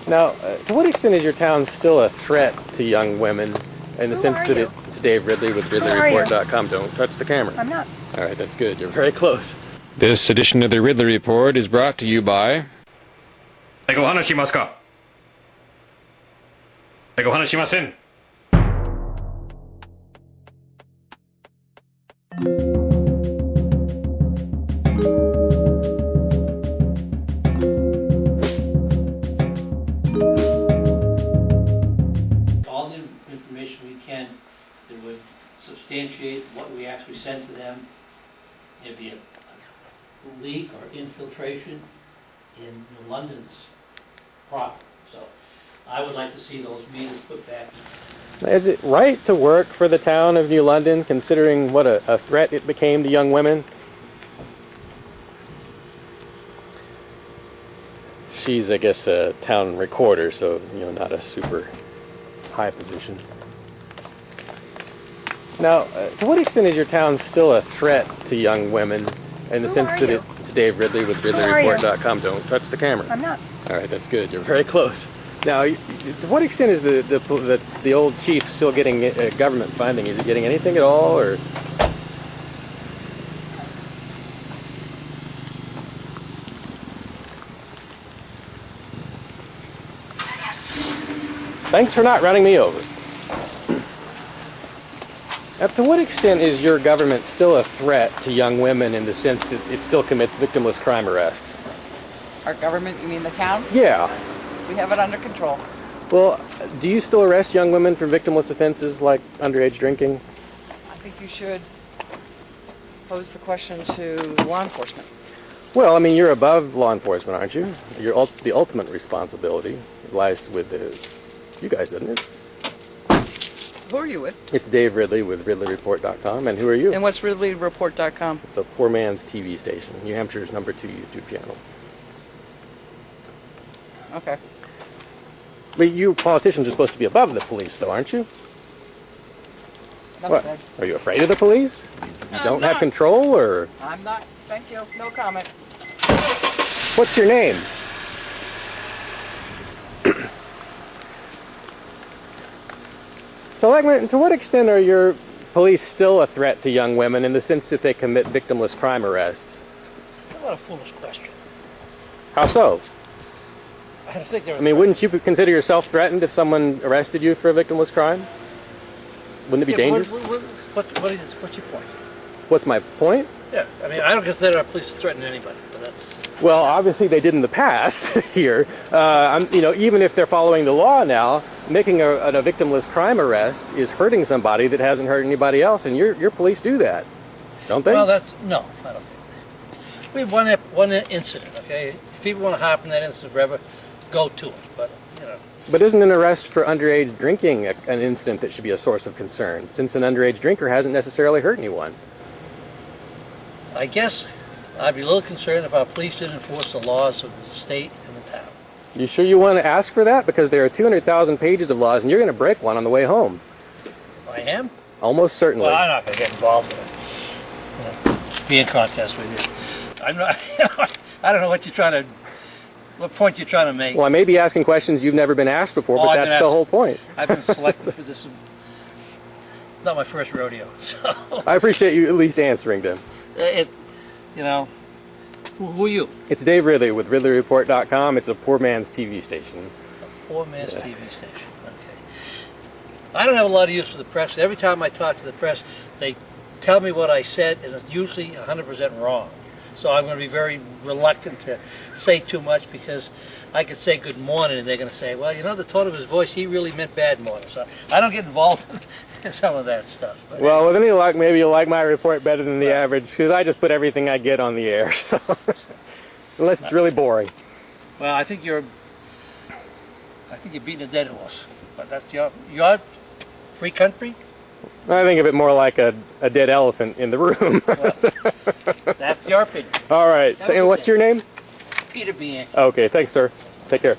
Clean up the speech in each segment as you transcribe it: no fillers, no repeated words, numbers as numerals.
Now, to what extent is your town still a threat to young women in the sense that it's Dave Ridley with RidleyReport.com? Don't touch the camera. I'm not. All right, that's good. You're very close. This edition of the Ridley Report is brought to you by... ご話しますか?ご話しません. All the information we can that would substantiate what we actually sent to them. It'd be a leak or infiltration in New London's property. So I would like to see those meters put back. Is it right to work for the town of New London, considering what a threat it became to young women? She's, I guess, a town recorder, so, not a super high position. Now, to what extent is your town still a threat to young women in the sense that it's Dave Ridley with RidleyReport.com? Don't touch the camera. I'm not. All right, that's good. You're very close. Now, to what extent is the old chief still getting government funding? Is he getting anything at all, or? Thanks for not running me over. To what extent is your government still a threat to young women in the sense that it still commits victimless crime arrests? Our government, you mean the town? Yeah. We have it under control. Well, do you still arrest young women for victimless offenses like underage drinking? I think you should pose the question to law enforcement. Well, I mean, you're above law enforcement, aren't you? The ultimate responsibility lies with you guys, doesn't it? Who are you with? It's Dave Ridley with RidleyReport.com, and who are you? And what's RidleyReport.com? It's a poor man's TV station, New Hampshire's #2 YouTube channel. Okay. But you politicians are supposed to be above the police, though, aren't you? What? Are you afraid of the police? You don't have control, or? I'm not. Thank you. No comment. What's your name? So, to what extent are your police still a threat to young women in the sense that they commit victimless crime arrests? What a foolish question. How so? I think I mean, wouldn't you consider yourself threatened if someone arrested you for a victimless crime? Wouldn't it be dangerous? What's your point? What's my point? Yeah, I mean, I don't consider our police threatening anybody, but that's... Well, obviously they did in the past here. Even if they're following the law now, making a victimless crime arrest is hurting somebody that hasn't hurt anybody else, and your police do that, don't they? Well, no, I don't think that. We have one incident, okay? If people want to harp on that incident forever, go to it, but, But isn't an arrest for underage drinking an incident that should be a source of concern, since an underage drinker hasn't necessarily hurt anyone? I guess I'd be a little concerned if our police didn't enforce the laws of the state and the town. You sure you want to ask for that? Because there are 200,000 pages of laws, and you're going to break one on the way home. I am? Almost certainly. Well, I'm not going to get involved in it. Be in contest with you. I'm not. I don't know what point you're trying to make. Well, I may be asking questions you've never been asked before, but that's the whole point. I've been selected for this. It's not my first rodeo, so. I appreciate you at least answering them. Who are you? It's Dave Ridley with RidleyReport.com. It's a poor man's TV station. A poor man's TV station, okay. I don't have a lot of use for the press. Every time I talk to the press, they tell me what I said, and it's usually 100% wrong. So I'm going to be very reluctant to say too much, because I could say good morning, and they're going to say, well, the tone of his voice, he really meant bad morning. So I don't get involved in some of that stuff. But well, with any luck, maybe you'll like my report better than the average, because I just put everything I get on the air. So. Unless it's really boring. Well, I think you're beating a dead horse. But that's your free country. I think of it more like a dead elephant in the room. Well, that's your opinion. All right. And what's your name? Peter Bianchi. Okay, thanks, sir. Take care.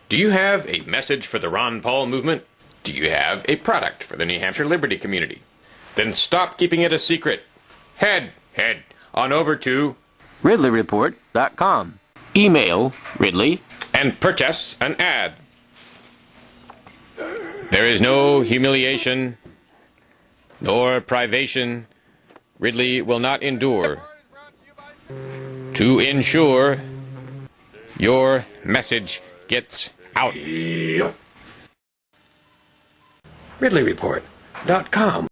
Do you have a message for the Ron Paul movement? Do you have a product for the New Hampshire Liberty community? Then stop keeping it a secret. Head on over to RidleyReport.com. Email Ridley and purchase an ad. There is no humiliation nor privation Ridley will not endure to ensure your message gets out. RidleyReport.com